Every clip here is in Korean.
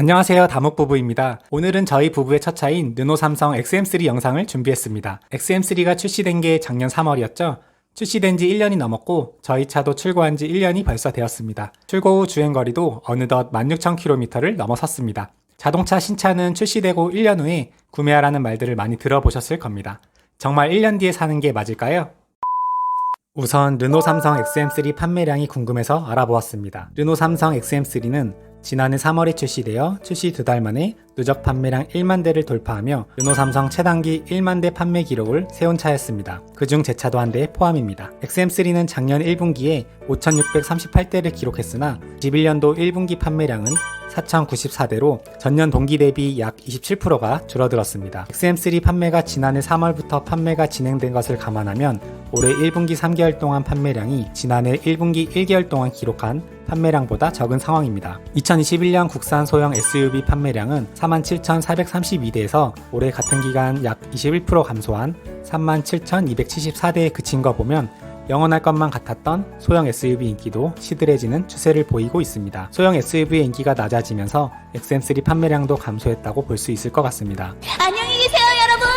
안녕하세요, 다목부부입니다. 오늘은 저희 부부의 첫 차인 르노 삼성 XM3 영상을 준비했습니다. XM3가 출시된 게 작년 3월이었죠. 출시된 지 1년이 넘었고 저희 차도 출고한 지 1년이 벌써 되었습니다. 출고 후 주행거리도 어느덧 16,000km를 넘어섰습니다. 자동차 신차는 출시되고 1년 후에 구매하라는 말들을 많이 들어보셨을 겁니다. 정말 1년 뒤에 사는 게 맞을까요? 우선 르노 삼성 XM3 판매량이 궁금해서 알아보았습니다. 르노 삼성 XM3는 지난해 3월에 출시되어 출시 2달 만에 누적 판매량 1만 대를 돌파하며 르노 삼성 최단기 1만 대 판매 기록을 세운 차였습니다. 그중 제 차도 한 대 포함입니다. XM3는 작년 1분기에 5,638대를 기록했으나 21년도 1분기 판매량은 4,094대로 전년 동기 대비 약 27%가 줄어들었습니다. XM3 판매가 지난해 3월부터 판매가 진행된 것을 감안하면 올해 1분기 3개월 동안 판매량이 지난해 1분기 1개월 동안 기록한 판매량보다 적은 상황입니다. 2021년 국산 소형 SUV 판매량은 47,432대에서 올해 같은 기간 약 21% 감소한 37,274대에 그친 거 보면 영원할 것만 같았던 소형 SUV 인기도 시들해지는 추세를 보이고 있습니다. 소형 SUV의 인기가 낮아지면서 XM3 판매량도 감소했다고 볼 수 있을 것 같습니다. 안녕히 계세요, 여러분!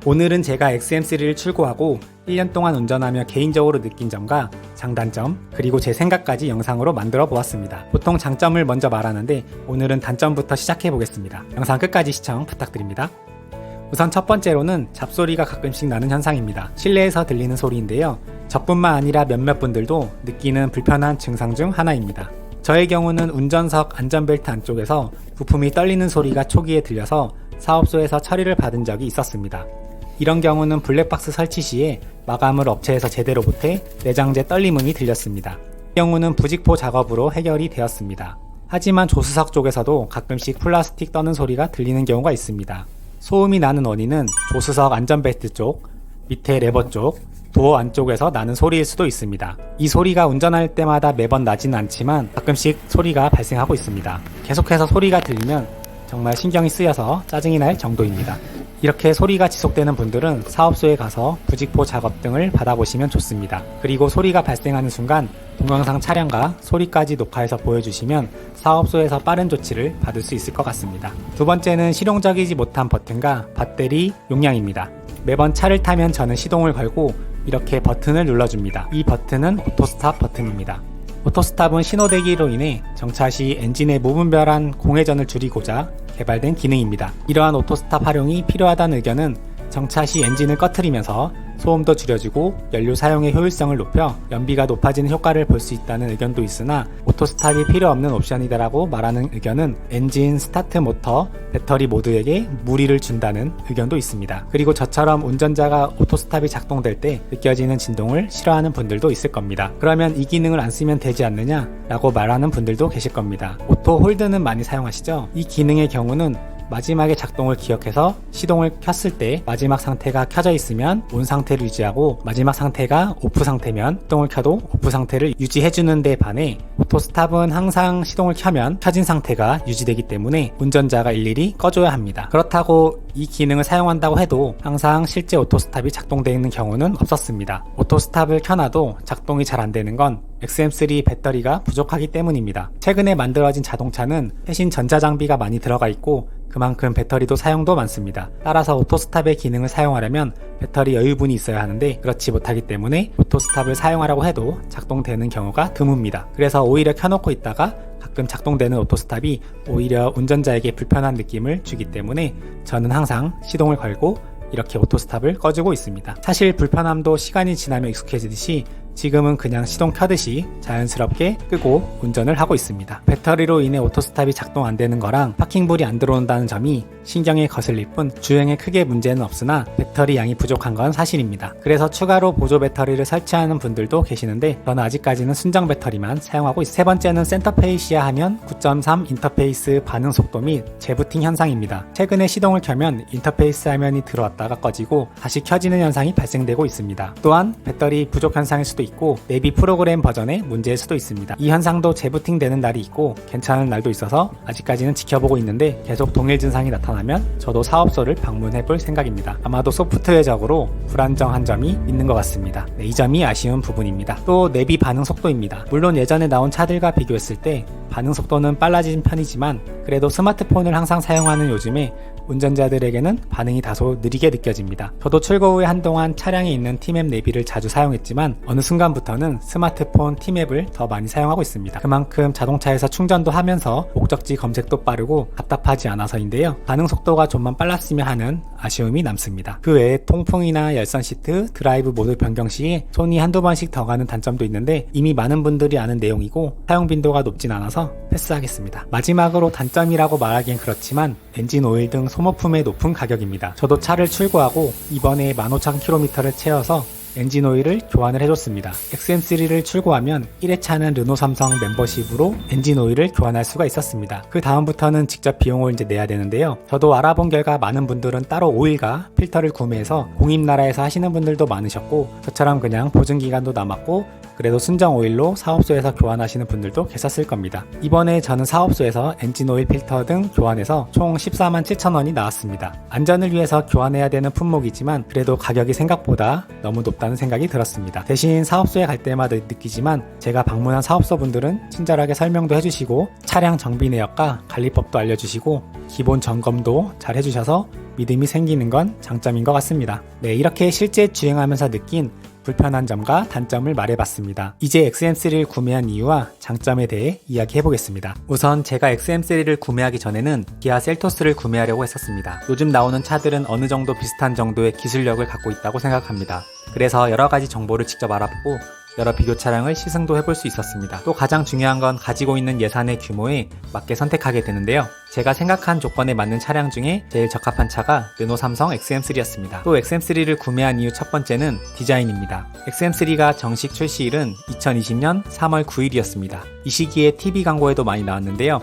오늘은 제가 XM3를 출고하고 1년 동안 운전하며 개인적으로 느낀 점과 장단점, 그리고 제 생각까지 영상으로 만들어 보았습니다. 보통 장점을 먼저 말하는데 오늘은 단점부터 시작해 보겠습니다. 영상 끝까지 시청 부탁드립니다. 우선 첫 번째로는 잡소리가 가끔씩 나는 현상입니다. 실내에서 들리는 소리인데요. 저뿐만 아니라 몇몇 분들도 느끼는 불편한 증상 중 하나입니다. 저의 경우는 운전석 안전벨트 안쪽에서 부품이 떨리는 소리가 초기에 들려서 사업소에서 처리를 받은 적이 있었습니다. 이런 경우는 블랙박스 설치 시에 마감을 업체에서 제대로 못해 내장재 떨림음이 들렸습니다. 이 경우는 부직포 작업으로 해결이 되었습니다. 하지만 조수석 쪽에서도 가끔씩 플라스틱 떠는 소리가 들리는 경우가 있습니다. 소음이 나는 원인은 조수석 안전벨트 쪽, 밑에 레버 쪽, 도어 안쪽에서 나는 소리일 수도 있습니다. 이 소리가 운전할 때마다 매번 나지는 않지만 가끔씩 소리가 발생하고 있습니다. 계속해서 소리가 들리면 정말 신경이 쓰여서 짜증이 날 정도입니다. 이렇게 소리가 지속되는 분들은 사업소에 가서 부직포 작업 등을 받아보시면 좋습니다. 그리고 소리가 발생하는 순간 동영상 촬영과 소리까지 녹화해서 보여주시면 사업소에서 빠른 조치를 받을 수 있을 것 같습니다. 두 번째는 실용적이지 못한 버튼과 배터리 용량입니다. 매번 차를 타면 저는 시동을 걸고 이렇게 버튼을 눌러줍니다. 이 버튼은 오토스탑 버튼입니다. 오토스탑은 신호대기로 인해 정차 시 엔진의 무분별한 공회전을 줄이고자 개발된 기능입니다. 이러한 오토스탑 활용이 필요하다는 의견은 정차 시 엔진을 꺼트리면서 소음도 줄여주고 연료 사용의 효율성을 높여 연비가 높아지는 효과를 볼 수 있다는 의견도 있으나 오토스탑이 필요 없는 옵션이다라고 말하는 의견은 엔진, 스타트 모터, 배터리 모두에게 무리를 준다는 의견도 있습니다. 그리고 저처럼 운전자가 오토스탑이 작동될 때 느껴지는 진동을 싫어하는 분들도 있을 겁니다. 그러면 이 기능을 안 쓰면 되지 않느냐 라고 말하는 분들도 계실 겁니다. 오토 홀드는 많이 사용하시죠? 이 기능의 경우는 마지막에 작동을 기억해서 시동을 켰을 때 마지막 상태가 켜져 있으면 온 상태를 유지하고 마지막 상태가 오프 상태면 시동을 켜도 오프 상태를 유지해주는 데 반해 오토스탑은 항상 시동을 켜면 켜진 상태가 유지되기 때문에 운전자가 일일이 꺼줘야 합니다. 그렇다고 이 기능을 사용한다고 해도 항상 실제 오토스탑이 작동되어 있는 경우는 없었습니다. 오토스탑을 켜놔도 작동이 잘 안되는 건 XM3 배터리가 부족하기 때문입니다. 최근에 만들어진 자동차는 최신 전자장비가 많이 들어가 있고 그만큼 배터리도 사용도 많습니다. 따라서 오토스탑의 기능을 사용하려면 배터리 여유분이 있어야 하는데 그렇지 못하기 때문에 오토스탑을 사용하라고 해도 작동되는 경우가 드뭅니다. 그래서 오히려 켜놓고 있다가 가끔 작동되는 오토스탑이 오히려 운전자에게 불편한 느낌을 주기 때문에 저는 항상 시동을 걸고 이렇게 오토스탑을 꺼주고 있습니다. 사실 불편함도 시간이 지나면 익숙해지듯이 지금은 그냥 시동 켜듯이 자연스럽게 끄고 운전을 하고 있습니다. 배터리로 인해 오토스탑이 작동 안 되는 거랑 파킹불이 안 들어온다는 점이 신경에 거슬릴 뿐 주행에 크게 문제는 없으나 배터리 양이 부족한 건 사실입니다. 그래서 추가로 보조 배터리를 설치하는 분들도 계시는데 저는 아직까지는 순정 배터리만 사용하고 있습니다. 세 번째는 센터페이시아 화면 9.3 인터페이스 반응 속도 및 재부팅 현상입니다. 최근에 시동을 켜면 인터페이스 화면이 들어왔다가 꺼지고 다시 켜지는 현상이 발생되고 있습니다. 또한 배터리 부족 현상일 수도 있고 내비 프로그램 버전의 문제일 수도 있습니다. 이 현상도 재부팅 되는 날이 있고 괜찮은 날도 있어서 아직까지는 지켜보고 있는데 계속 동일 증상이 나타나면 저도 사업소를 방문해 볼 생각입니다. 아마도 소프트웨어적으로 불안정한 점이 있는 것 같습니다. 이 점이 아쉬운 부분입니다. 또 내비 반응 속도입니다. 물론 예전에 나온 차들과 비교했을 때 반응 속도는 빨라진 편이지만 그래도 스마트폰을 항상 사용하는 요즘에 운전자들에게는 반응이 다소 느리게 느껴집니다. 저도 출고 후에 한동안 차량에 있는 T맵 내비를 자주 사용했지만 어느 순간부터는 스마트폰 T맵을 더 많이 사용하고 있습니다. 그만큼 자동차에서 충전도 하면서 목적지 검색도 빠르고 답답하지 않아서인데요. 반응 속도가 좀만 빨랐으면 하는 아쉬움이 남습니다. 그 외에 통풍이나 열선 시트, 드라이브 모드 변경 시에 손이 한두 번씩 더 가는 단점도 있는데 이미 많은 분들이 아는 내용이고 사용 빈도가 높진 않아서 패스하겠습니다. 마지막으로 단점이라고 말하기엔 그렇지만 엔진 오일 등 소모품의 높은 가격입니다. 저도 차를 출고하고 이번에 15,000km를 채워서 엔진 오일을 교환을 해줬습니다. XM3를 출고하면 1회차는 르노 삼성 멤버십으로 엔진 오일을 교환할 수가 있었습니다. 그 다음부터는 직접 비용을 이제 내야 되는데요. 저도 알아본 결과 많은 분들은 따로 오일과 필터를 구매해서 공입나라에서 하시는 분들도 많으셨고 저처럼 그냥 보증기간도 남았고 그래도 순정 오일로 사업소에서 교환하시는 분들도 계셨을 겁니다. 이번에 저는 사업소에서 엔진 오일 필터 등 교환해서 총 147,000원이 나왔습니다. 안전을 위해서 교환해야 되는 품목이지만 그래도 가격이 생각보다 너무 높다는 생각이 들었습니다. 대신 사업소에 갈 때마다 느끼지만 제가 방문한 사업소 분들은 친절하게 설명도 해주시고 차량 정비 내역과 관리법도 알려주시고 기본 점검도 잘 해주셔서 믿음이 생기는 건 장점인 것 같습니다. 네, 이렇게 실제 주행하면서 느낀 불편한 점과 단점을 말해봤습니다. 이제 XM3를 구매한 이유와 장점에 대해 이야기해보겠습니다. 우선 제가 XM3를 구매하기 전에는 기아 셀토스를 구매하려고 했었습니다. 요즘 나오는 차들은 어느 정도 비슷한 정도의 기술력을 갖고 있다고 생각합니다. 그래서 여러가지 정보를 직접 알아보고 여러 비교 차량을 시승도 해볼 수 있었습니다. 또 가장 중요한 건 가지고 있는 예산의 규모에 맞게 선택하게 되는데요. 제가 생각한 조건에 맞는 차량 중에 제일 적합한 차가 르노 삼성 XM3였습니다. 또 XM3를 구매한 이유 첫 번째는 디자인입니다. XM3가 정식 출시일은 2020년 3월 9일이었습니다. 이 시기에 TV 광고에도 많이 나왔는데요.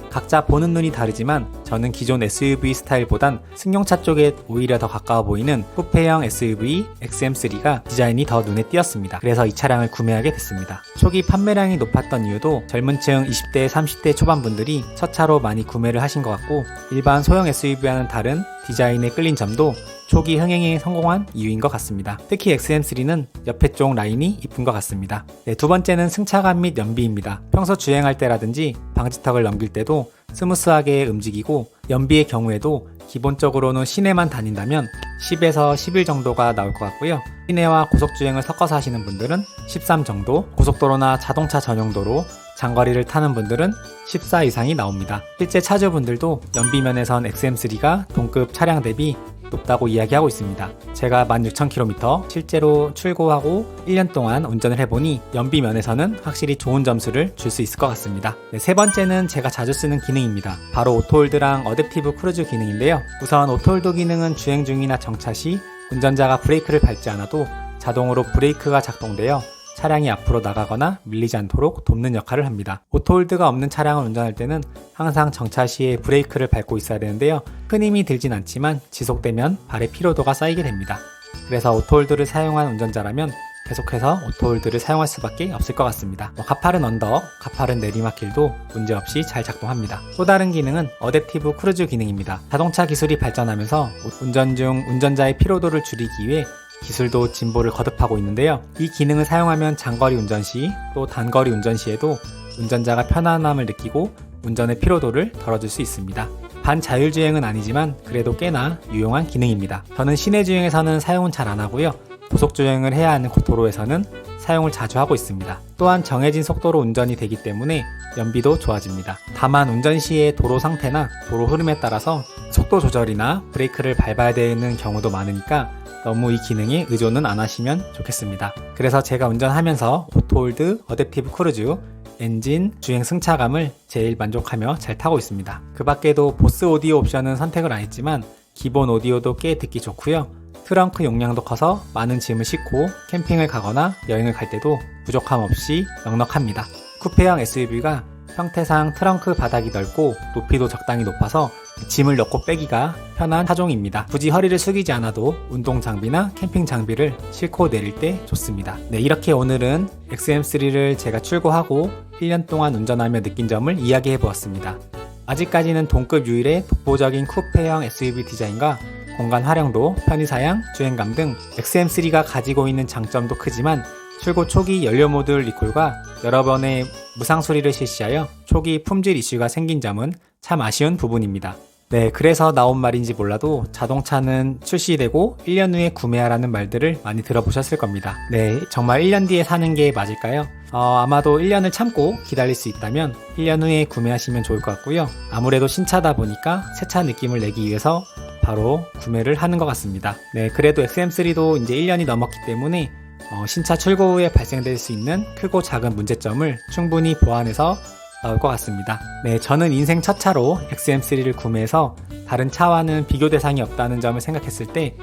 각자 보는 눈이 다르지만 저는 기존 SUV 스타일보단 승용차 쪽에 오히려 더 가까워 보이는 쿠페형 SUV XM3가 디자인이 더 눈에 띄었습니다. 그래서 이 차량을 구매하게 됐습니다. 초기 판매량이 높았던 이유도 젊은 층 20대, 30대 초반 분들이 첫 차로 많이 구매를 하신 것 같고 일반 소형 SUV와는 다른 디자인에 끌린 점도 초기 흥행에 성공한 이유인 것 같습니다. 특히 XM3는 옆에 쪽 라인이 이쁜 것 같습니다. 네, 두 번째는 승차감 및 연비입니다. 평소 주행할 때라든지 방지턱을 넘길 때도 스무스하게 움직이고 연비의 경우에도 기본적으로는 시내만 다닌다면 10에서 11 정도가 나올 것 같고요. 시내와 고속주행을 섞어서 하시는 분들은 13 정도, 고속도로나 자동차 전용도로 장거리를 타는 분들은 14 이상이 나옵니다. 실제 차주분들도 연비면에선 XM3가 동급 차량 대비 높다고 이야기하고 있습니다. 제가 16,000km 실제로 출고하고 1년 동안 운전을 해보니 연비 면에서는 확실히 좋은 점수를 줄 수 있을 것 같습니다. 네, 세 번째는 제가 자주 쓰는 기능입니다. 바로 오토홀드랑 어댑티브 크루즈 기능인데요. 우선 오토홀드 기능은 주행 중이나 정차 시 운전자가 브레이크를 밟지 않아도 자동으로 브레이크가 작동되어 차량이 앞으로 나가거나 밀리지 않도록 돕는 역할을 합니다. 오토홀드가 없는 차량을 운전할 때는 항상 정차 시에 브레이크를 밟고 있어야 되는데요. 큰 힘이 들진 않지만 지속되면 발의 피로도가 쌓이게 됩니다. 그래서 오토홀드를 사용한 운전자라면 계속해서 오토홀드를 사용할 수밖에 없을 것 같습니다. 가파른 언덕, 가파른 내리막길도 문제없이 잘 작동합니다. 또 다른 기능은 어댑티브 크루즈 기능입니다. 자동차 기술이 발전하면서 운전 중 운전자의 피로도를 줄이기 위해 기술도 진보를 거듭하고 있는데요. 이 기능을 사용하면 장거리 운전 시 또 단거리 운전 시에도 운전자가 편안함을 느끼고 운전의 피로도를 덜어줄 수 있습니다. 반자율주행은 아니지만 그래도 꽤나 유용한 기능입니다. 저는 시내 주행에서는 사용은 잘 안하고요. 고속주행을 해야 하는 도로에서는 사용을 자주 하고 있습니다. 또한 정해진 속도로 운전이 되기 때문에 연비도 좋아집니다. 다만 운전 시의 도로 상태나 도로 흐름에 따라서 속도 조절이나 브레이크를 밟아야 되는 경우도 많으니까 너무 이 기능에 의존은 안 하시면 좋겠습니다. 그래서 제가 운전하면서 오토홀드, 어댑티브 크루즈, 엔진, 주행 승차감을 제일 만족하며 잘 타고 있습니다. 그 밖에도 보스 오디오 옵션은 선택을 안 했지만 기본 오디오도 꽤 듣기 좋고요. 트렁크 용량도 커서 많은 짐을 싣고 캠핑을 가거나 여행을 갈 때도 부족함 없이 넉넉합니다. 쿠페형 SUV가 형태상 트렁크 바닥이 넓고 높이도 적당히 높아서 짐을 넣고 빼기가 편한 차종입니다. 굳이 허리를 숙이지 않아도 운동 장비나 캠핑 장비를 싣고 내릴 때 좋습니다. 네, 이렇게 오늘은 XM3를 제가 출고하고 1년 동안 운전하며 느낀 점을 이야기해 보았습니다. 아직까지는 동급 유일의 독보적인 쿠페형 SUV 디자인과 공간 활용도, 편의사양, 주행감 등 XM3가 가지고 있는 장점도 크지만 출고 초기 연료 모듈 리콜과 여러 번의 무상 수리를 실시하여 초기 품질 이슈가 생긴 점은 참 아쉬운 부분입니다. 네, 그래서 나온 말인지 몰라도 자동차는 출시되고 1년 후에 구매하라는 말들을 많이 들어보셨을 겁니다. 네, 정말 1년 뒤에 사는 게 맞을까요? 아마도 1년을 참고 기다릴 수 있다면 1년 후에 구매하시면 좋을 것 같고요. 아무래도 신차다 보니까 새차 느낌을 내기 위해서 바로 구매를 하는 것 같습니다. 네, 그래도 XM3도 이제 1년이 넘었기 때문에 신차 출고 후에 발생될 수 있는 크고 작은 문제점을 충분히 보완해서 나올 것 같습니다. 네, 저는 인생 첫 차로 XM3를 구매해서 다른 차와는 비교 대상이 없다는 점을 생각했을 때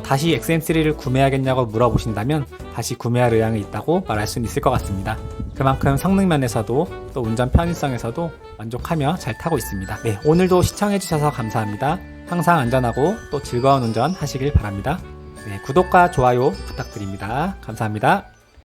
다시 XM3를 구매하겠냐고 물어보신다면 다시 구매할 의향이 있다고 말할 수는 있을 것 같습니다. 그만큼 성능 면에서도 또 운전 편의성에서도 만족하며 잘 타고 있습니다. 네, 오늘도 시청해주셔서 감사합니다. 항상 안전하고 또 즐거운 운전 하시길 바랍니다. 네, 구독과 좋아요 부탁드립니다. 감사합니다.